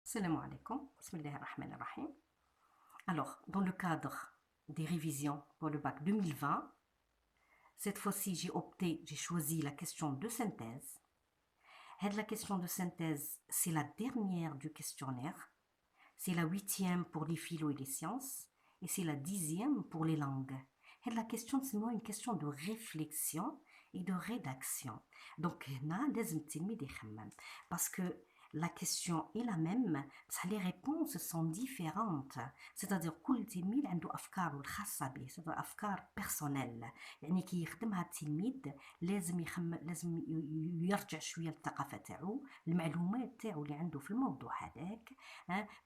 Salam alaikum, bismillah ar-Rahman ar-Rahim. Alors, dans le cadre des révisions pour le bac 2020, cette fois-ci j'ai choisi la question de synthèse. La question de synthèse, c'est la dernière du questionnaire, c'est la 8e pour les philo et les sciences, et c'est la 10e pour les langues. La question, c'est une question de réflexion et de rédaction. Donc, parce que la question est la même, les réponses sont différentes. C'est-à-dire كل تلميذ عنده أفكاره الخاصة به، c'est-à-dire أفكار personnelles. يعني كي يخدمها التلميذ لازم يرجع شوية للثقافة تاعو، المعلومات تاعو اللي عنده في الموضوع هذاك،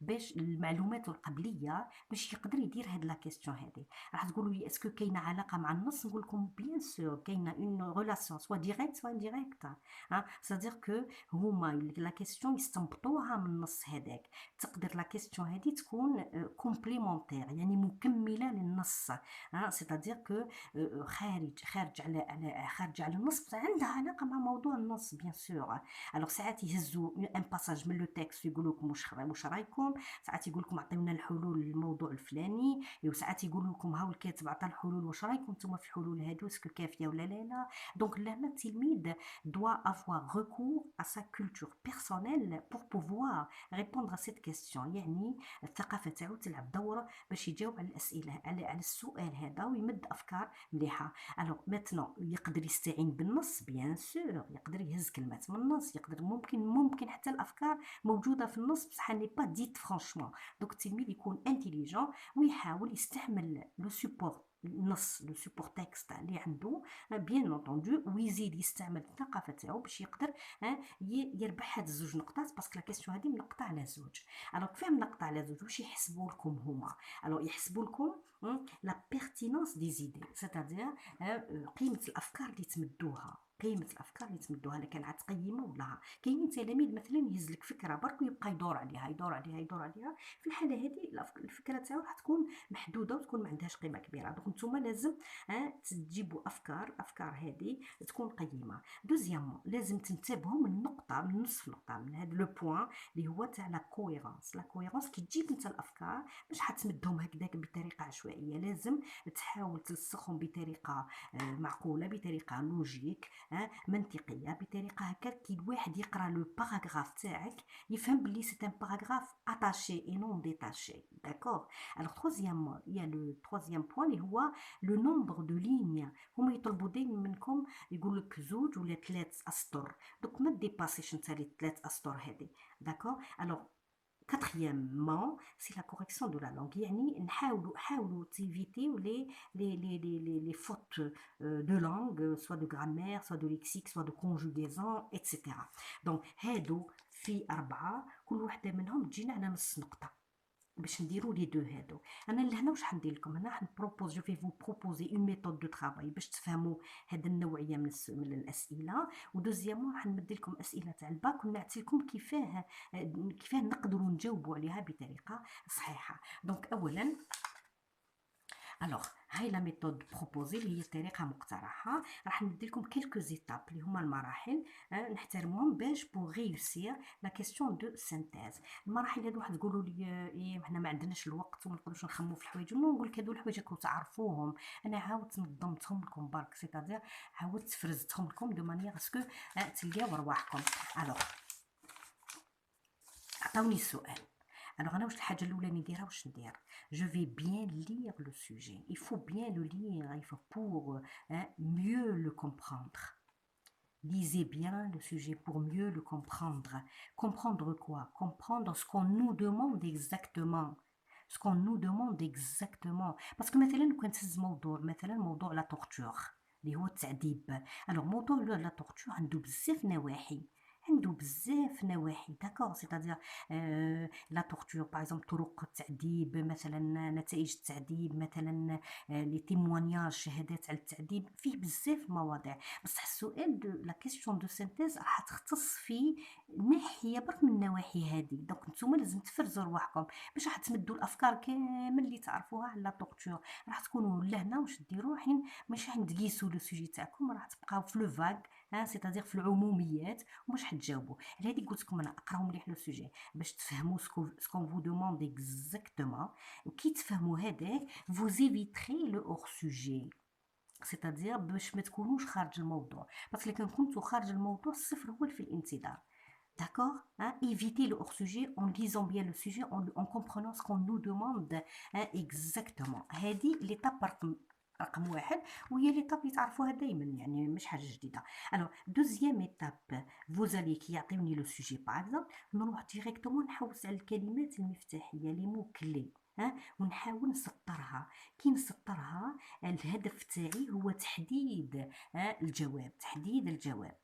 باش المعلومات القبلية باش يقدر يدير هاد لا كيستيون هذه. راح تقولوا لي اسكو كاينه علاقة مع النص؟ نقول لكم بيان سور كاينه اون ريلاسيون سوا ديريكت سوا انديريكت. c'est-à-dire que هما لا كيستيون يستنبطوها من النص هذاك. تقدر لا كيستيون هذه تكون كومبليمونتير، يعني مكمله للنص. c'est-à-dire que خارج على النص، بس عندها علاقه مع موضوع النص بيان سور. الوغ ساعات يهزوا ان باساج من لو تكست يقولوا لكم واش رايكم، ساعات يقول لكم عطيونا الحلول للموضوع الفلاني، وساعات يقول لكم هاو الكاتب عطى الحلول، واش رايكم نتوما في الحلول هادو، اسكو كافيه ولا لا. دونك لهنا التلميذ doit avoir recours à sa culture personnelle pour pouvoir répondre à cette question. يعني الثقافة تاعو تلعب دور باش يجاوب على الأسئلة، على السؤال هذا، ويمد أفكار مليحة. الوغ ماتنون يقدر يستعين بالنص بيان سور، يقدر يهز كلمات من النص، يقدر ممكن حتى الأفكار موجودة في النص بصح ني با ديت فرانشمون. دوك التلميذ يكون انتيليجون ويحاول يستعمل لو سيبور النص، لو سيبور تكست اللي عنده بيان انتوندو، ويزيد يستعمل الثقافه تاعو باش يقدر يربح هاد الزوج نقطات، باسكو لا كيسيون هادي منقطه على زوج. الوغ كيفاه منقطه على زوج؟ واش يحسبوا لكم هما؟ الوغ يحسبوا لكم لا بيرتينونس دي زيدي، سيتادير قيمه الافكار اللي تمدوها، قيمه الافكار اللي تمدوها، الا كان عاد تقيمه ولا. كاينين تلاميذ مثلا يهز لك فكره برك ويبقى يدور عليها يدور عليها يدور عليها، في الحاله هذه الفكره تاعو راح تكون محدوده وتكون ما عندهاش قيمه كبيره. دونك نتوما لازم تجيبوا افكار هذه تكون قيمه. دوزيامون لازم تنتبهوا من نقطه، من نصف نقطه، من هذا لو بوين اللي هو تاع لا كويرونس. لا كويرونس كي تجيب انت الافكار مش حتمدهم هكذاك بطريقه عشوائيه، لازم تحاول تلصقهم بطريقه معقوله، بطريقه لوجيك، منطقيه، بطريقه هكا كي الواحد يقرا لو باراغراف تاعك يفهم بلي سي ان باراغراف اتاشي اي نون ديتاشي. داكور. Alors troisièmement, il y a le troisième point اللي هو le nombre de lignes. هما يطلبوا دايما منكم يقول لك زوج ولا 3 اسطر، دوك ما ديباسيش نتا لي 3 اسطر هذه. داكور. alors quatrièmement, c'est la correction de la langue. يعني حاولوا تيفيتيو les fautes de langue, soit de grammaire, soit de lexique, soit de conjugaison, etc. donc هادو في 4 كل وحده منهم تجينا على نص نقطه باش نديروا لي دو هادو. انا لهنا واش حندير لكم؟ انا حنبروبوز جو في فو بروبوزي اون ميثود دو ترافاي باش تفهموا هاد النوعيه من الاسئله. ودوزيامون حنمد لكم اسئله تاع الباك ونعطي لكم كيفاه نقدروا نجاوبوا عليها بطريقه صحيحه. دونك اولا الوغ هاي لا ميثود بروبوزي اللي هي الطريقه مقترحه، راح ندي لكم كيلكو زيتاب اللي هما المراحل نحترموهم باش بو ريوسير لا كيسيون دو سينتيز. المراحل هادو واحد تقولوا لي ايه حنا ما عندناش الوقت وما نقدروش نخمو في الحوايج، نقول لك هادو الحوايج راكم تعرفوهم، انا عاودت نظمتهم لكم برك، سيتادير عاودت فرزتهم لكم دو مانيير اسكو تلقاو رواحكم. الوغ عطاوني السؤال. Alors أنا واش الحاجة الأولى اللي نديرها واش ندير؟ Je vais bien lire le sujet. Il faut bien le lire, il faut pour mieux le comprendre. Lisez bien le sujet pour mieux le comprendre. Comprendre quoi? Comprendre ce qu'on nous demande exactement. Ce qu'on nous demande exactement. Parce que مثلا كان تهز موضوع لا تورتور اللي هو التعذيب. alors موضوع لا تورتور عنده بزاف نواحي، داكور. سيتادير لا تورتور باغ اكزومبل طرق التعذيب، مثلا نتائج التعذيب، مثلا لي تيموانياج، شهادات على التعذيب، فيه بزاف مواضيع. بصح السؤال دو لا كيسيون دو سينتيز راح تختص في ناحيه برك من النواحي هذه. دونك نتوما لازم تفرزوا رواحكم باش راح تمدوا الافكار كامل اللي تعرفوها على لا تورتور. راح تكونوا لهنا واش ديروا حين ماشي حين تقيسوا لو سوجي تاعكم، راح تبقاو في لو فاغ سيتادير في العموميات ومش حتجاوبوا. على هذه قلت لكم انا اقراو مليح لو سوجي باش تفهموا سكون فو دوموند اكزاكتومون، وكي تفهموا هذاك فو ايفيتري لو اور سوجي، سيتادير باش ما تكونوش خارج الموضوع، باسكو كان كنتو خارج الموضوع الصفر هو في الانتظار. D'accord, hein? Éviter le hors-sujet en lisant bien le sujet, en comprenant ce qu'on nous demande, hein, exactement. هذه l'étape رقم واحد، وهي l'étape اللي تعرفوها دائما، يعني مش حاجة جديدة. Alors, deuxième étape, vous allez كي يعطيوني لو سوجي باغ اكزومبل نروح ديريكتومون نحوس على الكلمات المفتاحية لي مو كلي، ونحاول نسطرها. كي نسطرها الهدف تاعي هو تحديد الجواب، تحديد الجواب.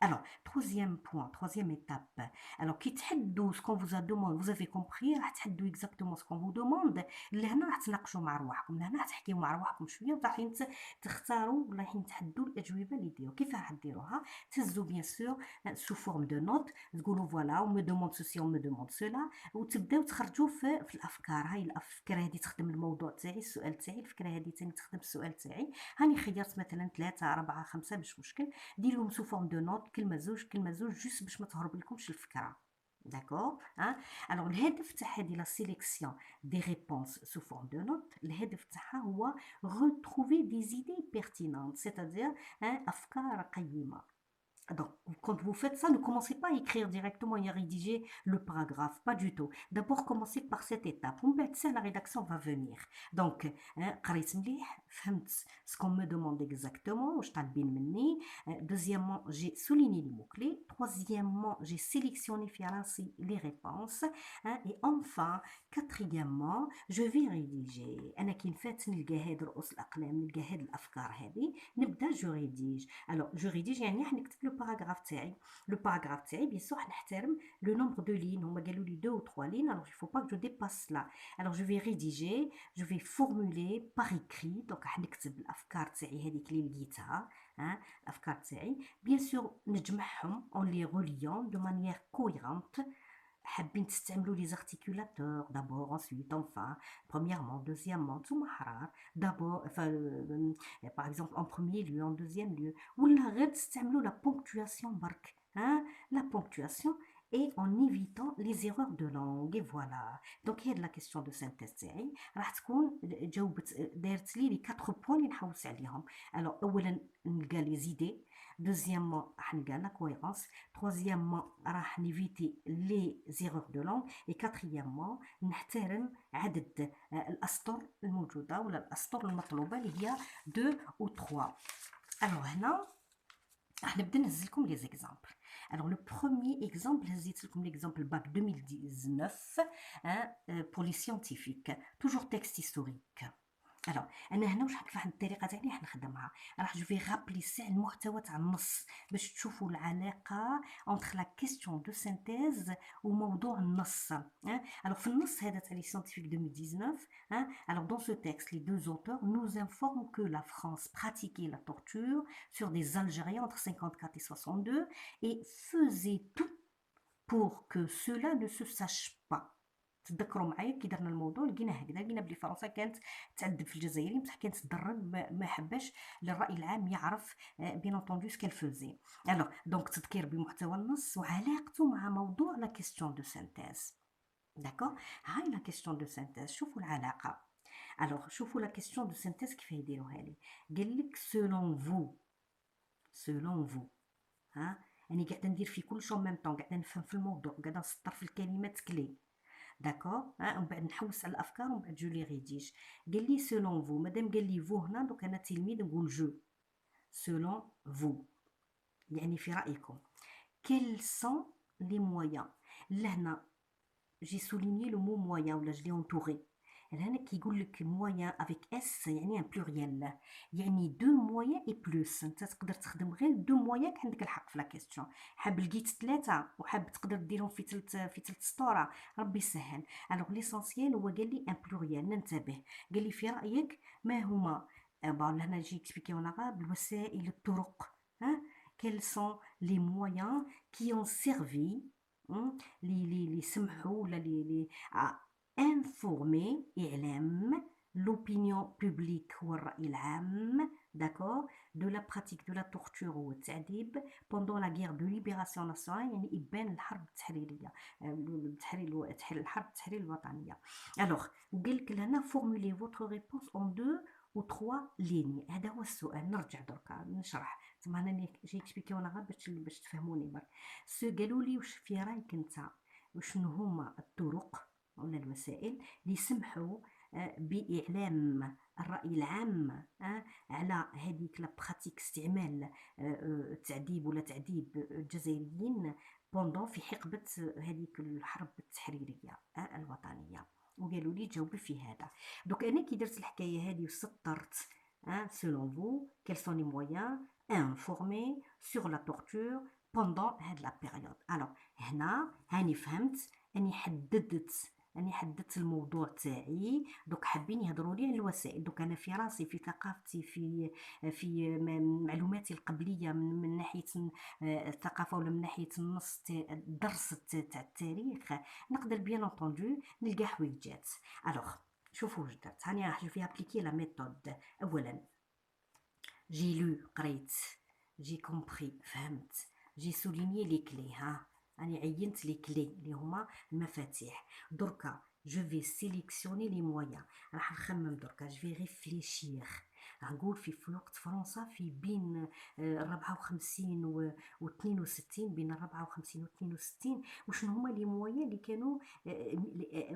Alors, troisième point, troisième étape. Alors, qui تحدوا ce qu'on vous a demandé, vous avez compris, راح تحدوا exactement ce qu'on vous demande. لهنا راح تناقشوا مع رواحكم، لهنا راح تحكيوا مع رواحكم شويه وراح تختاروا راح تحدوا الاجوبه اللي ديروا. كيف راح ديروها؟ تهزوا بيان سور سو فورم دو نوت، تقولوا فوالا on me demande ceci on me demande cela، وتبداو تخرجوا في الافكار. هاي الافكار هذه تخدم الموضوع تاعي، السؤال تاعي، الفكره هذه ثاني تخدم السؤال تاعي. هاني خيرت مثلا 3 4 5 مش مشكل، ديروهم سو فورم دو نوت، كلمه زوج كلمه زوج، جوست باش ما تهرب لكمش الفكره. داكور الوغ الهدف تاع هذه لا سيليكسيون دي ريبونس سو فورم دو نوت، الهدف تاعها هو retrouver des idées pertinentes، c'est-à-dire افكار قيمه. Donc, quand vous faites ça, ne commencez pas à écrire directement et à rédiger le paragraphe, pas du tout. D'abord, commencez par cette étape. La rédaction va venir. Donc, قريت مليح، فهمت ce qu'on me demande exactement, واش طالبين مني. Deuxièmement, j'ai souligné les mots-clés. Troisièmement, j'ai sélectionné في راسي les réponses. Et enfin, quatrièmement, je vais rédiger. أنا كي نفات نلقى هاد رؤوس الأقلام، نلقى هاد الأفكار هذه، نبدا جو ريديج. Alors, je rédige يعني راح نكتب لو باراغراف تاعي. لو باراغراف تاعي بيان سور راح نحترم لو نومبر دو لين، هما قالوا لي 2 ou 3 lignes، alors il faut pas que je dépasse là. Alors je vais rédiger, je vais formuler par écrit. donc راح نكتب الافكار تاعي هذيك اللي لقيتها، الافكار تاعي بيان سور نجمعهم en les reliant de manière cohérente. حابين تستعملوا لي زارتيكولاتور دابور ensuite enfin premièrement deuxièmement نتوما حرار d'abord par exemple en premier lieu en deuxième lieu، ولا غير تستعملوا لا ponctuation برك، la ponctuation et en évitant les erreurs de langue. et voilà. donc هي la question de synthèse تاعي راح تكون جاوبت دارت لي لي 4 points اللي نحوس عليهم. alors اولا نلقى لي زيدي، deuxièmement راح نلقى لا cohérence، troisièmement راح نيفيتي لي زيرور دو لونغ، et quatrièmement نحترم عدد الاسطر الموجوده ولا الاسطر المطلوبه اللي هي 2 ou 3. alors هنا راح نبدا نهز لكم لي زيكزامبل. Alors, le premier exemple, c'est l'exemple BAC 2019 pour les scientifiques. Toujours texte historique. Alors, انا هنا واش راح واحد الطريقه تاعي راح نخدمها، راح جو في رابلي ساع المحتوى تاع النص باش تشوفوا العلاقه entre la question de synthèse وموضوع النص. alors في النص هذا تاع les scientifiques 2019 alors dans ce texte les deux auteurs nous informent que la France pratiquait la torture sur des Algériens entre 54 et 62 et faisait tout pour que cela ne se sache pas. تذكروا معايا كي درنا الموضوع لقينا هكذا، لقينا بلي فرنسا كانت تعذب في الجزائريين بصح كانت تدرب، ما حباش للراي العام يعرف بيان انطوندو سكال فوزي. الوغ دونك تذكير بمحتوى النص وعلاقته مع موضوع لا كيستيون دو سانتيز. داكور، هاي لا كيستيون دو سانتيز، شوفوا العلاقه. الوغ شوفوا لا كيستيون دو سانتيز كيف يديروها لي. قال لك سولون فو، سولون فو، يعني قاعده ندير في كل شيء ميم طون، قاعده نفهم في الموضوع، قاعده نسطر في الكلمات كلي. داكور، ومن بعد نحوس على الافكار ومن بعد جو لي ريديج. قال لي سولون فو، مادام قال لي فو هنا دوك انا تلميذ نقول جو. سولون فو يعني في رايكم. كيل سون لي مويان، لهنا جي سوليني لو مو مويان ولا جلي اونتوري. هنا كيقول لك مويان افيك اس يعني ان بلوريال، يعني دو مويان اي بلوس. انت تقدر تخدم غير دو مويان، عندك الحق في لا كيستيون. حاب لقيت 3 وحاب تقدر ديرهم في ثلث سطوره، ربي يسهل. الوغ ليسونسيال هو قال لي ان بلوريال، ننتبه. قال لي في رايك ما هما بون هنا جي اكسبليكيونا بالوسائل الطرق، quels sont les moyens qui ont servi les سمحوا ولا les informer إعلام l'opinion publique هو الرأي العام d'accord de la pratique de la torture والتعذيب pendant la guerre de libération nationale يعني إبان الحرب التحريرية الحرب التحرير الوطنية. alors وقال لك لهنا formulez votre réponse en 2 و 3 lignes. هذا هو السؤال. نرجع دركا نشرح تما انا جاي اكسبيكيونا غير باش تفهموني برك. قالوا لي واش في رايك انت وشنو هما الطرق ولا الوسائل اللي يسمحوا بإعلام الرأي العام على هذيك لا براتيك استعمال التعذيب ولا تعذيب الجزائريين بوندون في حقبة هذيك الحرب التحريرية الوطنية. وقالوا لي جاوبي في هذا. دوك انا كي درت الحكايه هذه وسطرت selon vous quels sont les moyens informer sur la torture pendant هاد لا بيريود. الوغ هنا هاني فهمت اني حددت الموضوع تاعي. دوك حابين يهضروا لي على الوسائل. دوك انا في راسي في ثقافتي في معلوماتي القبليه من ناحيه الثقافه ولا من ناحيه الدرس تاع التاريخ نقدر بيان انطوندو نلقى حويجات. الوغ شوفوا واش درت. هاني راح جو في ابليكي لا ميثود. اولا جي لو قريت جي كومبري فهمت جي سولينيي لي كلي راني عينت لي كلي اللي هما المفاتيح. دركا جو في سيليكسيوني لي مويان. راح نخمم دركا جو في ريفليشير. راح نقول في وقت فرنسا في بين 54 و 62 بين 54 و 62 وشنو هما لي مويان اللي كانوا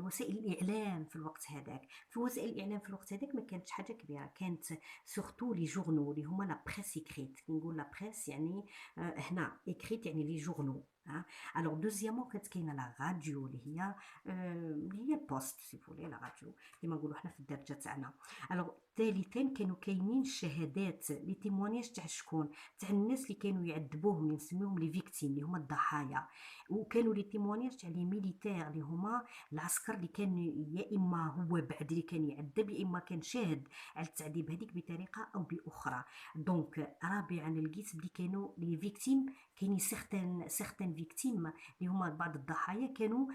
وسائل الاعلام في الوقت هذاك. في وسائل الاعلام في الوقت هذاك ما كانتش حاجه كبيره. كانت سورتو لي جورنو اللي هما لا بريس اكريت. كي نقول لا بريس يعني هنا اكريت يعني لي جورنو. الوغ دوزيامون كانت كاينه لا راديو اللي هي البوست سي فولي لا راديو كيما نقولوا حنا في الدارجه تاعنا. الوغ ثالثا كانوا كاينين الشهادات لي تيمونياج تاع شكون تاع الناس اللي كانوا يعذبوهم اللي نسميوهم لي فيكتيم اللي هما الضحايا. وكانوا لي تيمونياج تاع لي ميليتير اللي هما العسكر اللي كان يا اما هو بعد اللي كان يعذب يا اما كان شاهد على التعذيب هذيك بطريقه او باخرى. دونك رابعا لقيت بلي كانوا لي فيكتيم كاينين سيغتان فيكتيم اللي هما بعض الضحايا كانوا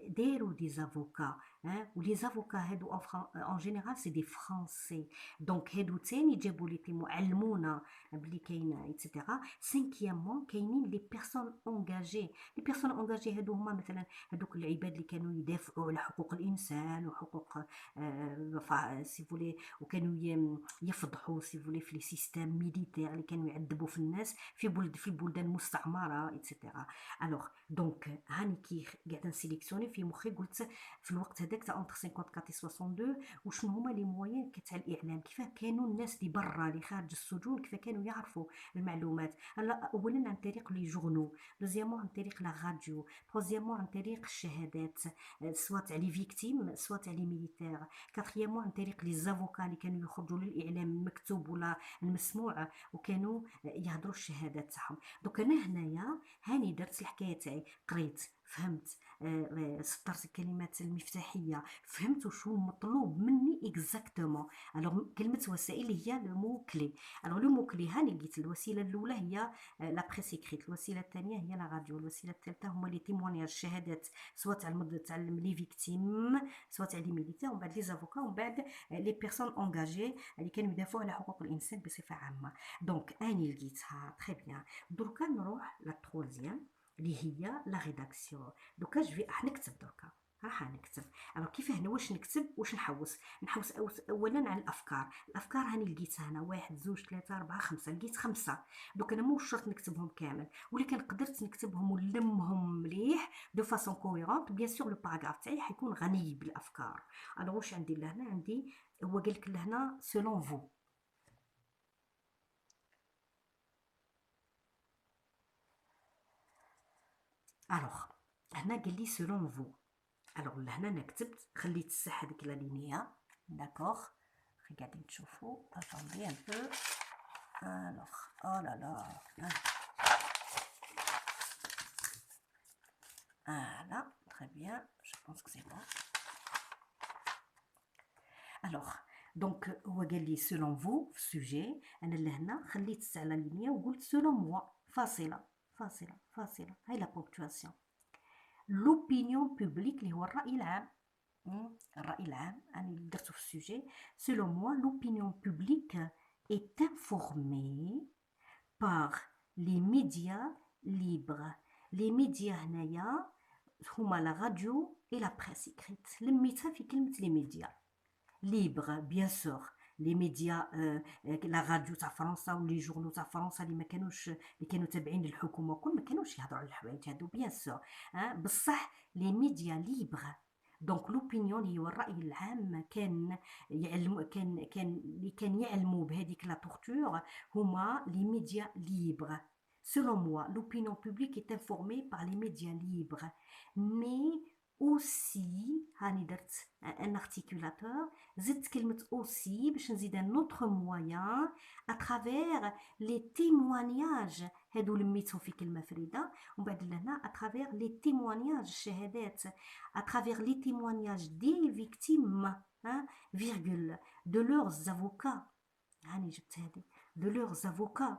داروا دي زافوكا. ولي زافوكا هادو اون جينيرال سي دي فرونسي. دونك هادو تاني جابوا لي تيمو علمونا بلي كاين ايتترا. سانكيامون كاينين لي بيرسون اونغاجي. لي بيرسون اونغاجي هادو هما مثلا هادوك العباد اللي كانوا يدافعوا على حقوق الانسان وحقوق سي فولي وكانوا يفضحوا سي فولي في لي سيستيم ميليتير اللي كانوا يعذبوا في الناس في البلدان المستعمره ايتترا. الوغ دونك هاني كي قاعده نسيليكسيوني في مخي قلت في الوقت هذاك تاع اونتر 54 و 62 وشنو هما لي مويان تاع الاعلام. كيف كانوا الناس اللي برا اللي خارج السجون كيف كانوا يعرفوا المعلومات. اولا عن طريق لي جورنو. دوزيامون عن طريق لا راديو. تروزيامون عن طريق الشهادات سوا تاع لي فيكتيم سوا تاع لي ميليتير. كاتريامون عن طريق لي زافوكا اللي كانوا يخرجوا للاعلام المكتوب ولا المسموع وكانوا يهضروا الشهادات تاعهم. دوك انا هنايا هاني درت الحكايه تاعي قريت فهمت سطرت الكلمات المفتاحيه فهمت وشو مطلوب مني اكزاكتومون. الوغ كلمه وسائل هي لو مو كلي. الوغ لو مو كلي هاني لقيت الوسيله الاولى هي لا بريس اكريت. الوسيله الثانيه هي لا راديو. الوسيله الثالثه هما لي تيمونياج الشهادات سواء تاع لي فيكتيم سواء تاع لي ميليتير ومن بعد لي زافوكا ومن بعد لي بيرسون اونغاجي اللي كانوا يدافعوا على حقوق الانسان بصفه عامه. دونك اني لقيتها تري بيان. دركا نروح لا تروزيام اللي هي لا ريداكسيون. دوكا راح نكتب دركا راح نكتب. انا كيف هنا واش نكتب واش نحوس اولا على الافكار هاني لقيتها هنا 1 2 3 4 5 لقيت 5. دوك انا مو شرط نكتبهم كامل ولكن قدرت نكتبهم ونلمهم مليح دو فاسون كويرونت. بيان سور لو باراغراف تاعي حيكون غني بالافكار. انا واش عندي لهنا عندي هو قال لك لهنا سولون فو. الوغ هنا قال لي سولون فو. الوغ لهنا انا كتبت خليت الصح هذيك لا لينيا داكوغ. قاعدين تشوفوا اتوندي ان بو. الوغ او لا لا voilà très bien je pense que c'est bon. alors donc هو قال لي selon vous في السوجي. انا لهنا خليت الصح على لينيا وقلت selon moi فاصله هاي لا بونكتواسيون. l'opinion publique اللي هو الرأي العام. الرأي العام أنا درته في السوجي. Selon moi, l'opinion publique est informée par les médias libres. Les médias هنايا هما la radio et la presse écrite. لميتها في كلمة les médias. Libre, bien sûr. Les médias la radio تاع فرنسا ولي جورنو تاع فرنسا اللي كانوا تابعين للحكومه وكل ما كانوش يهضروا على الحوايج هادو بيان سور. بصح لي ميديا ليبر دونك لوبينيون اللي هو الراي العام كان يعلم كان يعلموا بهذيك لا تورتور هما لي ميديا ليبر. Selon moi, l'opinion publique est informée par les médias libres, mais aussi هاني درت un articulateur زدت كلمة aussi باش نزيد un autre moyen à travers les témoignages هادو لميتهم في كلمة فريدة ومن بعد لهنا à travers les témoignages الشهادات à travers les témoignages des victimes virgule de leurs avocats هاني جبت هادي de leurs avocats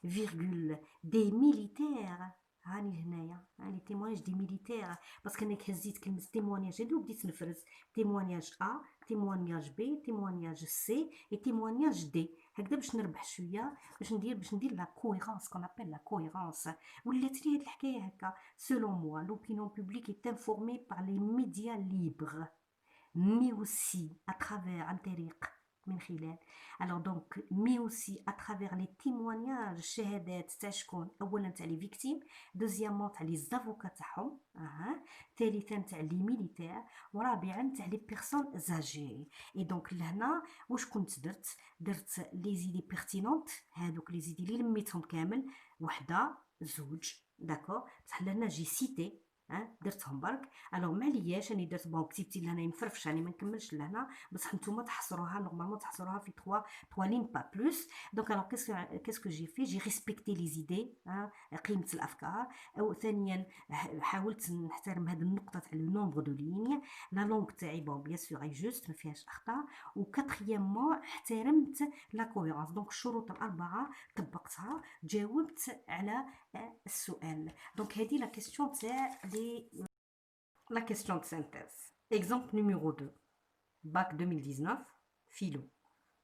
virgule des militaires هاني هنايا هاني témoignage des militaires باسكو انا هزيت كلمه témoignage هادو بديت نفرز témoignage A témoignage B témoignage C et témoignage D هكذا باش نربح شويه باش ندير لا كويرونس كون ابل لا كويرونس ولات لي هاد الحكايه هكا. selon moi l'opinion publique est informée par les médias libres mais aussi à travers عن طريق من خلال alors donc mais aussi à travers les témoignages شهادات تاع شكون اولا تاع لي فيكتيم دوزيامون تاع لي زافوكا تاعهم ثالثا تاع لي ميليتير ورابعا تاع لي بيرسون زاجي. اي دونك لهنا واش كنت درت لي زيدي بيرتينونت هادوك لي زيدي اللي لميتهم كامل وحده زوج داكور بصح لهنا جي سيتي درتهم برك. الوغ معلياش راني درت بون كتبتي لهنا مفرفش راني ما نكملش لهنا بصح نتوما تحصروها نورمالمون تحصروها في 3 لين با بلوس. دونك الوغ كاسكو جي في جي ريسبكتي لي زيدي قيمه الافكار. او ثانيا حاولت نحترم هذه النقطه تاع لو نومبر دو ليني لا لونغ تاعي بون بيان سور اي جوست ما فيهاش اخطاء. و كاتريامون احترمت لا كوهيرونس دونك الشروط الاربعه طبقتها جاوبت على السؤال. دونك هذه لا كيسيون تاع la question de synthèse. Exemple numéro 2. Bac 2019, philo.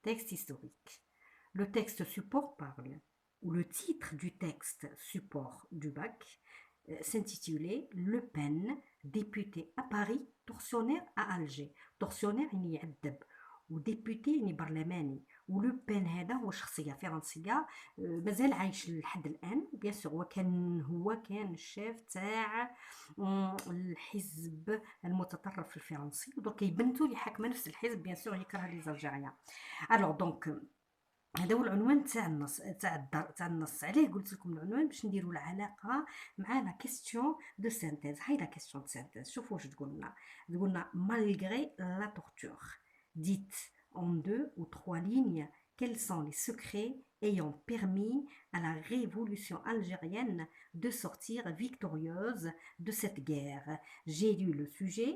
Texte historique. Le texte support parle, ou le titre du texte support du bac s'intitulait Le Pen, député à Paris, tortionnaire à Alger. Tortionnaire يعني يعذب وديبوتي يعني برلماني. ولو بين هذا هو شخصيه فرنسيه مازال عايش لحد الان بيان سور. هو كان الشيف تاع الحزب المتطرف الفرنسي ودرك يبنتو اللي حاكمه نفس الحزب بيان سور يكره لي زالجيريان. الوغ دونك هذا هو العنوان تاع النص تاع النص. عليه قلت لكم العنوان باش نديروا العلاقه مع لا كيسيون دو سينتيز. هاي لا كيسيون دو سينتيز شوفوا واش تقولنا malgré la torture dites en 2 ou 3 lignes quels sont les secrets ayant permis à la révolution algérienne de sortir victorieuse de cette guerre. J'ai lu le sujet,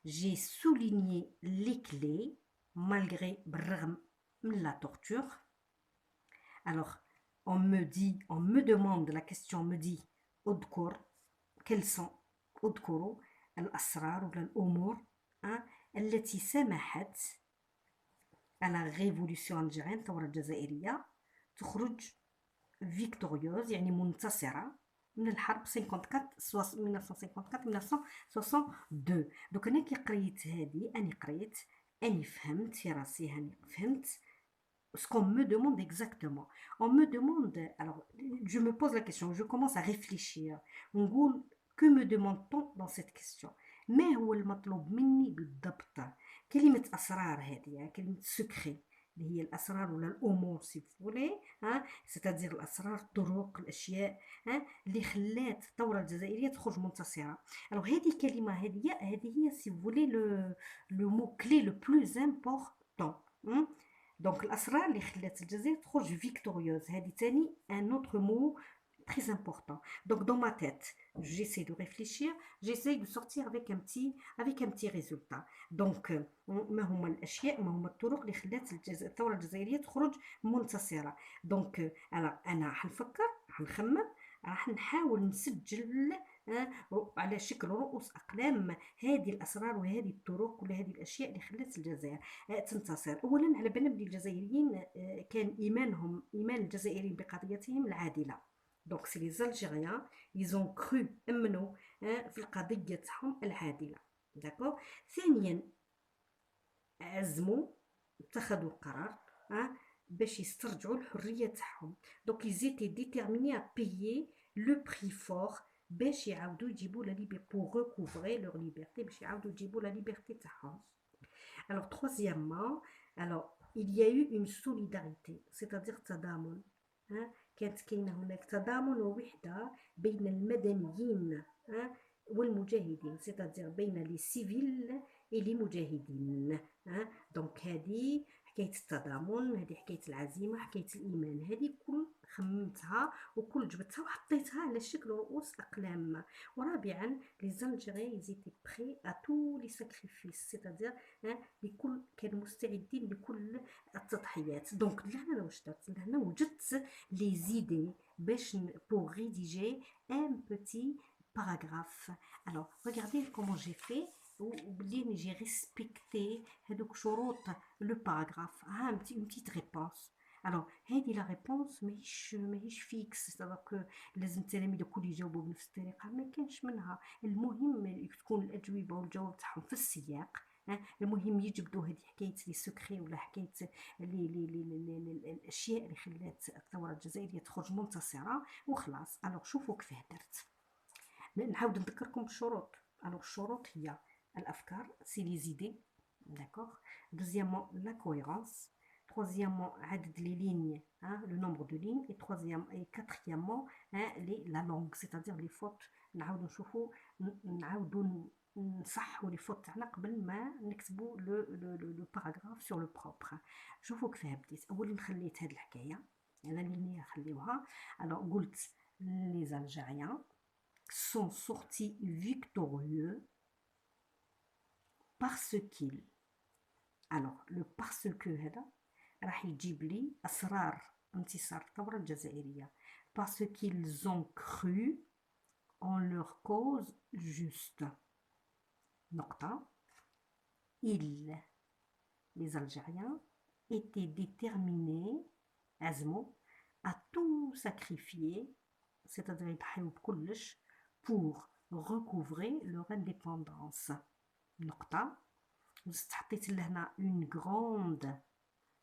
j'ai souligné les clés malgré la torture. Alors on me demande, la question me dit اذكر quels sont اذكروا الأسرار ولا الأمور التي سمحت على ريفوليسيون الجزائرية الثورة الجزائرية تخرج فيكتوريوز يعني منتصرة من الحرب 1954-1962. دوك انا كي قريت هذه اني فهمت في راسي فهمت ce qu'on me demande exactement. On me demande, alors je me pose la question, je commence à réfléchir. نقول que me demande-t-on dans cette question? ما هو المطلوب مني بالضبط؟ كلمة أسرار هذه كلمة سكري اللي هي الأسرار ولا الأمور سي فولي ستادير الأسرار الطرق الأشياء اللي خلات الثورة الجزائرية تخرج منتصرة. alors هذه الكلمة هذه هي سي فولي لو مو كلي لو بلوز امبورطون. دونك الأسرار اللي خلات الجزائر تخرج فيكتوريوز هذه تاني un autre mot très important. Donc dans ma tête, j'essaie de réfléchir, j'essaie de sortir avec un petit résultat. Donc ما هما الاشياء ما هما الطرق اللي خلات الثوره الجزائريه تخرج منتصره. دونك انا حنفكر حنخمم راح نحاول نسجل على شكل رؤوس أقلام. هذه الأسرار وهذه الطرق ولا هذه الأشياء اللي خلت الجزائر تنتصر. أولا على بالنا بلي الجزائريين كان إيمان الجزائريين بقضيتهم العادلة. دونك سي لي زالجيريان يزون كرو أمنوا في القضية تاعهم العادلة. داكوغ. ثانيا عزموا اتخذوا القرار باش يسترجعوا الحرية تاعهم. دونك ils étaient déterminés à payer le prix fort باش يعاودوا يجيبوا لا ليبرتي pour recouvrer leur liberté باش يعاودوا يجيبوا لا ليبرتي تاعهم. Alors troisièmement, alors il y a eu une solidarité, c'est-à-dire تضامن. كانت كاينه هناك تضامن ووحده بين المدنيين والمجاهدين، c'est-à-dire بين لي سيفيل et لي مجاهدين. دونك هذه حكايه التضامن، هذه حكايه العزيمه، حكايه الايمان، هذه كل خممتها وكل جبتها وحطيتها على شكل رؤوس اقلام. ورابعا لي زالجيريان يزيتي بري ا تو لي ساكريفيس، سيتادير لكل كانوا مستعدين لكل التضحيات. دونك لهنا واش درت؟ لهنا وجدت لي زيدي باش pour rédiger un petit paragraphe. Alors regardez comment j'ai fait وبلي j'ai respecté هذوك شروط لو باراغراف. une petite réponse. alors هذه لا ريبونس ماهيش فيكس، سبب لازم التلاميذ الكل يجاوبوا بنفس الطريقه، ما كانش منها. المهم تكون الاجوبه والجواب تاعهم في السياق. المهم يجبدوا هذه حكايه لي سكري ولا حكايه لي الاشياء اللي خلات الثوره الجزائريه تخرج منتصره وخلاص. الوغ شوفوا كيفاه درت. نعاود نذكركم بالشروط. الوغ الشروط هي الافكار، سي لي زيدي، داكوغ. دوزيامون لا كويرونس. troisièmement عدد لي ليني، لو نومبر دو لين. et troisième et quatrièmement la langue، c'est-à-dire les fautes. نعاودو نشوفوا، نعاودو نصحوا لي فوت تاعنا قبل ما نكتبوا لو باراغراف سور لو بروبر. شوفوا كيفاه بديت. اولا خليت هاد الحكايه انا لينيه خليوها. الوغ قلت لي زالجيريان sont sortis victorieux parce qu'ils. alors le parce que هذا راح يجيب لي اسرار انتصار الثوره الجزائريه. parce qu'ils ont cru en leur cause juste. نقطة. ils les Algériens étaient déterminés عزموا à tout sacrifier، c'est-à-dire يضحيو بكلش pour recouvrer leur indépendance. نقطة. وزدت حطيت لهنا une grande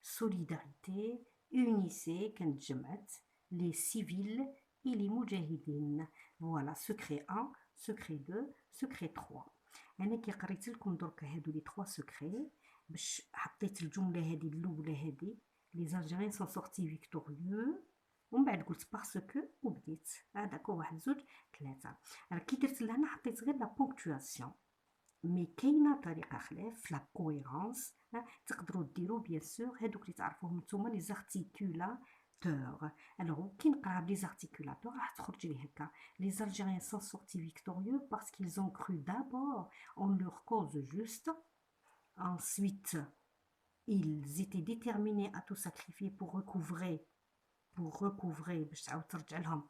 solidarité unissait كانت جمعت les civils et les مجاهدين. voilà secret 1 secret 2 secret 3. انا كي قريت لكم درك هادو لي 3 سكري باش حطيت الجمله هذه الاولى هذه لي زالجيريان سون سورتي فيكتوريو، ومن بعد قلت باسكو وبديت هذاك 1 2 3. كي درت لهنا حطيت غير لا بونكتواسيون. مي كاينه طريقه خلاف لا كويرونس. تقدروا ديروا بيان سور هذوك اللي تعرفوهم نتوما لي زارتيكولاتور. alors كي نقراها بلي زارتيكولاتور راح تخرج لي هكا. les Algériens sont sortis victorieux parce qu'ils ont cru d'abord en leur cause juste. ensuite ils étaient déterminés à tout sacrifier pour recouvrer باش تعاود ترجع لهم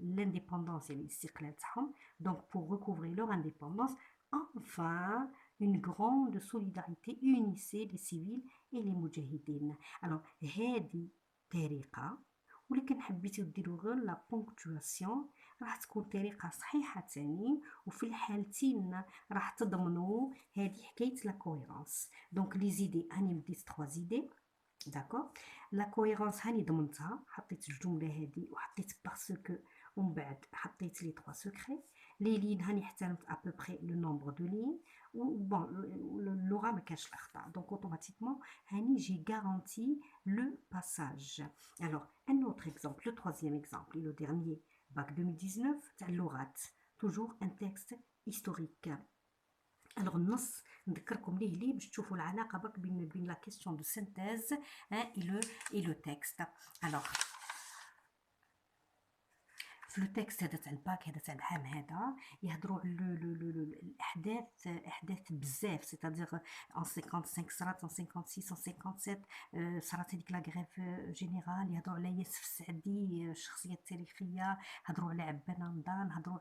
l'indépendance يعني الاستقلال تاعهم. donc pour recouvrer leur indépendance. enfin une grande solidarité unissait les civils et les مجاهدين. alors هذه طريقه، ولكن حبيتو ديروا غير لا بونكتواسيون راح تكون طريقه صحيحه تاني، وفي الحالتين راح تضمنوا هذه حكايه لا كويرونس. دونك لي زيدي هاني بديت 3 زيدي، داكور. لا كويرونس هاني ضمنتها، حطيت الجمله هذه وحطيت باسكو، ومن بعد حطيت لي 3 سكري. لي لين هاني احترمت ابوبري لو نومبر دو لين، و بون اللغه ما كانش الاخطاء. دونك اوتوماتيكمون هاني جي غارانتي لو باساج. alors un autre exemple, le troisième exemple et le dernier, bac 2019 تاع اللغات. toujours un texte historique. alors النص نذكركم ليه باش تشوفوا العلاقه برك بين la question de synthèse et le texte. alors في لو تكست هذا تاع الباك هذا تاع العام هذا يهضروا على الاحداث بزاف سيتادير ان 55 صرات ان 56 ان 57 صرات هذيك لا غريف جينيرال يهضروا على ياسف السعدي الشخصيه التاريخيه هضروا على عبان رمضان هضروا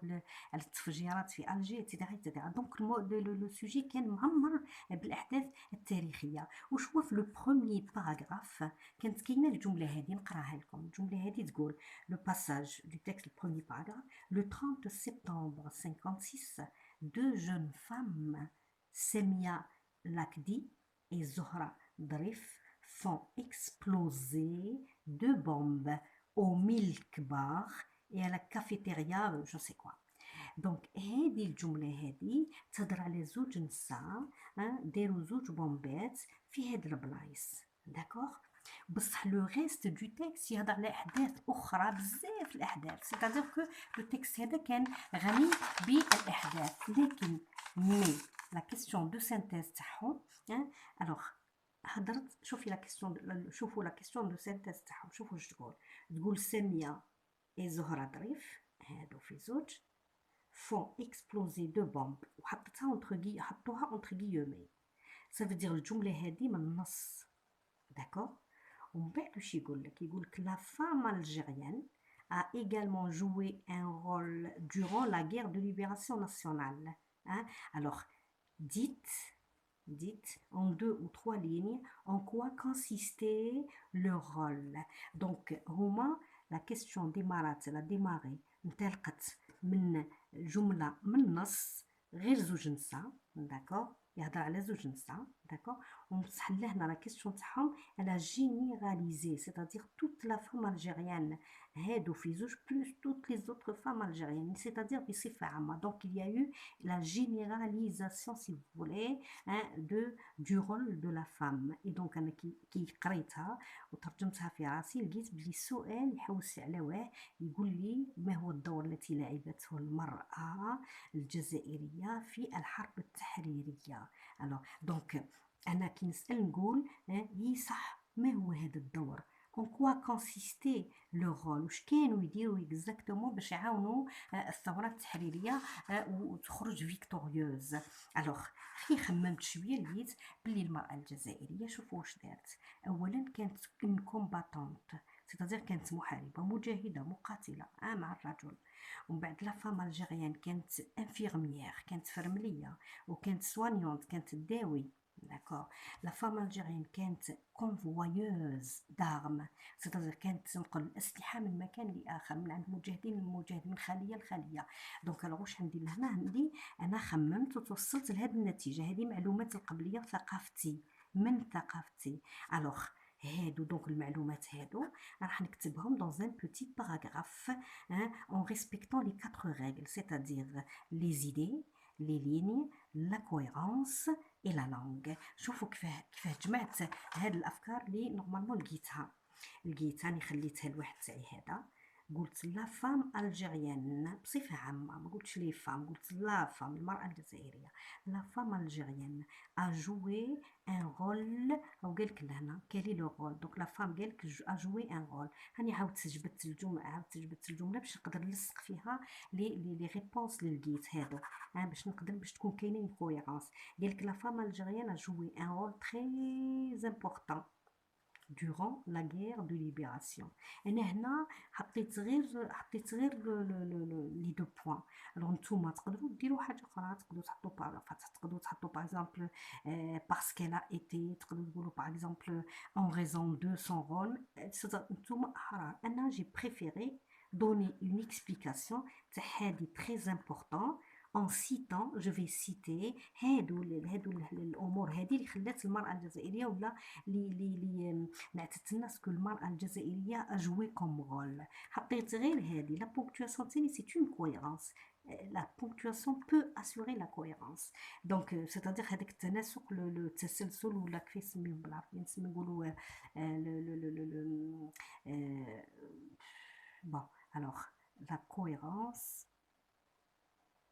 على التفجيرات في الجي ايتترا ايتترا دونك لو سوجي كان معمر بالاحداث التاريخيه وش هو في لو بروميي باراغراف كانت كاينه الجمله هذه نقراها لكم الجمله هذه تقول le passage du texte, le premier paragraphe, le 30 septembre 56, deux jeunes femmes, Semia Lakdi et Zohra Drif, font exploser deux bombes au Milk Bar et à la cafétéria, je sais quoi. دونك هذه الجمله هذه تهضر على زوج نساء داروا زوج بومبات في هاد البلايص داكوغ بصح لو ريست دو تيكست يهضر على احداث اخرى بزاف الاحداث سيتادير كو لو تيكست هذا كان غني بالاحداث لكن مي لا كيسيون دو سانتيز تاعهم الوغ هضرت شوفي لا كيسيون شوفوا لا كيسيون دو سانتيز تاعهم شوفوا واش تقول ساميه اي زهره ظريف هادو في زوج font exploser deux bombes وحطها حطوها entre guillemets ça veut dire الجمله هذه من النص d'accord ومن بعد واش يقول لك la femme algérienne a également joué un rôle durant la guerre de libération nationale alors dites en 2 ou 3 lignes en quoi consistait le rôle donc هما la question démarrات elle a démarré انطلقت من جمله من النص غير زوج نساء داكوغ يهضر على زوج نساء داكوغ ومصح لهنا لا كيسيون تاعهم الا جينيراليزي سيتادير توت لا فام الجيريان هادو في زوج بلوس توت لي زوتر فام الجيريان سيتادير بصفه عامه دونك il y a eu la généralisation si vous voulez du rôle de la femme et donc انا كي قريتها وترجمتها في راسي لقيت بلي السؤال يحوس على واه يقول لي ما هو الدور التي لعبته المرأة الجزائرية في الحرب التحريرية دونك أنا كي نسأل نقول هي صح ما هو هذا الدور en quoi consistait le rôle واش كانوا يديروا اكزاكتومون باش يعاونوا الثورة التحريرية وتخرج فيكتوريوز الوغ خي خممت شويه لقيت بلي المرأة الجزائرية شوفوا واش دارت اولا كانت اون كومباتونت سيتادير كانت محاربة مجاهدة مقاتلة مع الرجل ومن بعد لا فام الجيريان كانت انفيرميير كانت فرملية وكانت سوانيونت كانت تداوي داكور لا فام الجيريان كانت كونفوايوز دارم سيتادير كانت تنقل الاسلحه من مكان لاخر من عند مجاهدين لمجاهد من خليه لخليه دونك انا واش عندي لهنا عندي انا خممت وتوصلت لهذه النتيجه هذه معلومات القبليه ثقافتي من ثقافتي الوغ هادو دونك المعلومات هادو راح نكتبهم dans un petit paragraphe en respectant les 4 règles c'est-à-dire les idées les lignes la cohérence et la langue شوفوا كيفاه جمعت هاد الافكار اللي نورمالمون لقيتها راني خليتها لواحد تاعي هذا قلت لا فام الجيريان بصفه عامه ما قلتش لي فام قلت لا فام المراه الجزائريه لا فام الجيريان a joué un rôle او قالك لهنا كالي لو رول دونك لا فام قالك a joué un rôle هاني عاودت جبت الجمله باش نقدر نلصق فيها لي ريبونس اللي لقيت هادو باش تكون كاينه كويرونس قالك لا فام الجيريان a joué un rôle très important durant la guerre de libération انا هنا حطيت غير لي دو بوين الوغ نتوما تقدروا ديروا حاجه اخرى تقدروا تحطوا باغ اكزومبل parce qu'elle a été تقدروا تقولوا باغ اكزومبل en raison de son rôle نتوما احرار انا جي بريفيري donner une explication تاع هذه très important en citant je vais citer هادو الامور هذه اللي خلات المراه الجزائريه ولا اللي نعتت الناس كل المراه الجزائريه اجوي كوم رول حطيت غير هذه لا بونكتواسيون تاني سي اون كويرونس la ponctuation peut assurer la cohérence donc c'est-à-dire هذاك التناسق التسلسل ولا كيف نسميو بالعربيه نقولوا bon alors la cohérence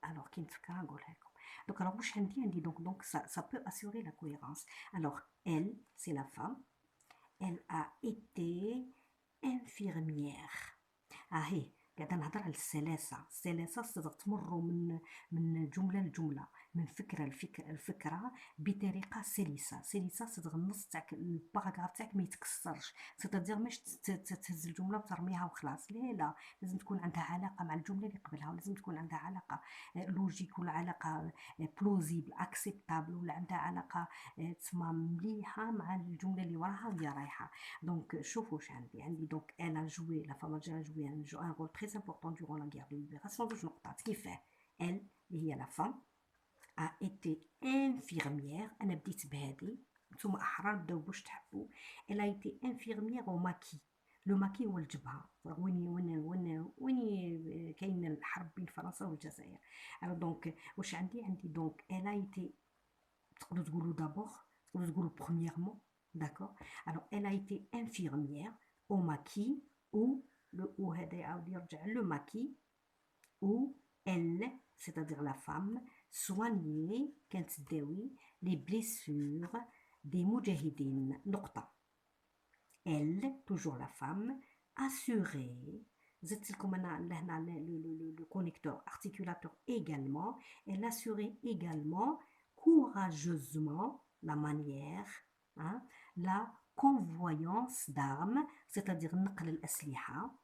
alors كي نتفكر نقولها لكم donc alors واش عندي donc ça peut assurer la cohérence alors elle c'est la femme elle a été infirmière هي قاعدة نهضر على السلاسة. السلاسة تقدر تمروا من جملة لجملة، من فكرة لفكرة بطريقة سلسة. سلسة تقدر النص تاعك الباراغراف تاعك ما يتكسرش، سيتادير مش تهز الجملة وترميها وخلاص، لا، لازم تكون عندها علاقة مع الجملة اللي قبلها، ولازم تكون عندها علاقة لوجيك، ولا علاقة بلوزيبل اكسبتابل، ولا عندها علاقة تسمى مليحة مع الجملة اللي وراها وهي رايحة. دونك شوفوا واش عندي دونك elle a joué la femme algérienne a joué un rôle très important durant la guerre de libération. زوج نقطات كيفاه. elle اللي هي la femme a été infirmière. انا بديت بهذه، نتوما احرار بداو باش تحبوا. elle a été infirmière au maquis. لو ماكي هو الجبهه، وين كاين الحرب بين فرنسا والجزائر. دونك واش عندي دونك elle a été، تقدروا تقولوا d'abord، تقدروا تقولوا premièrement. D'accord. Alors, elle a été infirmière au maquis où ou هذا يعاود يرجع le maquis où elle، c'est-à-dire la femme soignait، كانت تداوي les blessures des مجاهدين. نقطة. Elle toujours la femme assurait، زدت لكم انا لهنا le connecteur articulateur également. Elle assurait également courageusement la manière، hein, la convoyance d'armes، c'est-à-dire نقل الأسلحة.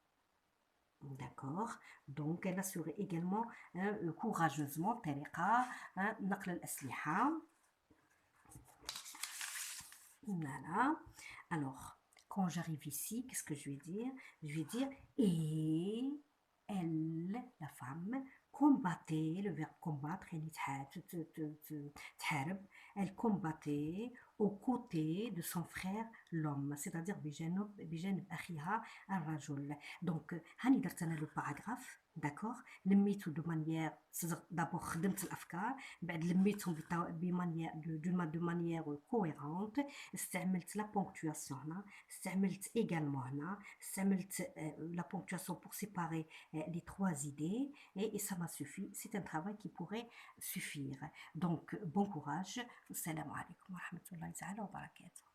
D'accord. Donc elle assurait également courageusement طريقة نقل الأسلحة. Voilà. Alors, quand j'arrive ici, qu'est-ce que je vais dire? Je vais dire et elle, la femme, combattait, le verbe combattre, elle combattait aux côtés de son frère l'homme, c'est-à-dire بجانب أخيها الرجل. Donc, هاني درت أنا لو باراغراف. داكوغ. لميتو دو مانيير، دابور خدمت الافكار، بعد لميتهم دو مانيير كويرونت. استعملت لا بونكتواسيون هنا، استعملت ايغالمون هنا، استعملت لا بونكتواسيون pour séparer les trois idées et ça m'a suffi. C'est un travail qui pourrait suffire. Donc bon courage. السلام عليكم ورحمة الله تعالى وبركاته.